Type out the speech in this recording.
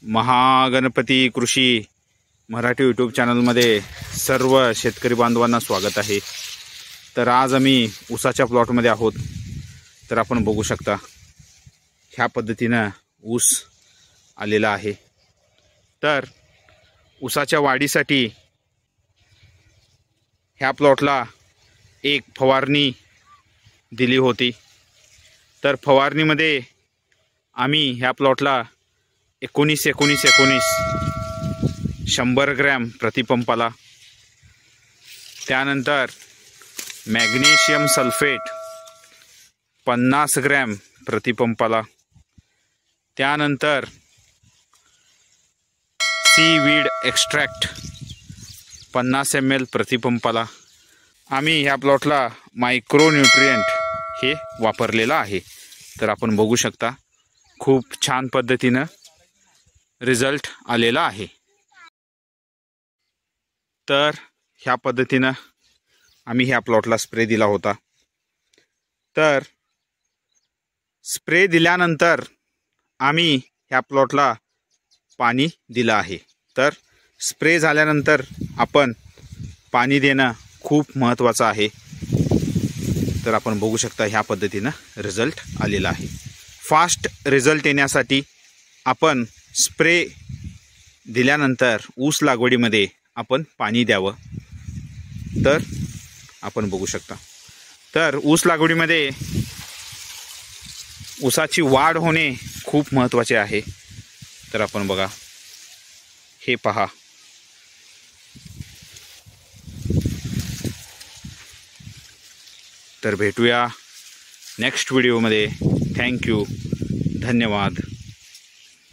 महागणपती कृषी मराठी यूट्यूब चॅनलमध्ये सर्व शेतकरी बांधवांना स्वागत आहे। तर आज आम्ही ऊसाच्या प्लॉटमध्ये आहोत। तर आपण बघू शकता ह्या पद्धतीने ऊस आलेला आहे। तर ऊसाच्या वाढीसाठी ह्या प्लॉटला एक फवारणी दिली होती। तर फवारणीमध्ये आम्ही ह्या प्लॉटला 19-19-19 100 ग्रॅम प्रतिपंपाला, त्यानंतर मॅग्नेशियम सल्फेट 50 ग्रॅम प्रतिपंपाला, त्यानंतर सीवीड एक्स्ट्रॅक्ट 50 ml प्रतिपंपाला आम्ही ह्या प्लॉटला मायक्रोन्यूट्रिएंट हे वापरलेला आहे। तर आपण बघू शकता खूप छान पद्धतीने रिझल्ट आलेला आहे। तर ह्या पद्धतीने आम्ही ह्या प्लॉटला स्प्रे दिला होता। तर स्प्रे दिल्यानंतर आम्ही ह्या प्लॉटला पाणी दिलं आहे। तर स्प्रे झाल्यानंतर आपण पाणी देणं खूप महत्त्वाचं आहे। तर आपण बघू शकता ह्या पद्धतीने रिझल्ट आलेला आहे। फास्ट रिझल्ट येण्यासाठी आपण स्प्रे दिल्यानंतर ऊस लागवडीमध्ये आपण पाणी द्यावं। तर आपण बघू शकता तर ऊस लागवडीमध्ये ऊसाची वाढ होणे खूप महत्त्वाचे आहे। तर आपण बघा, हे पहा, तर भेटूया नेक्स्ट व्हिडिओमध्ये। थँक्यू, धन्यवाद।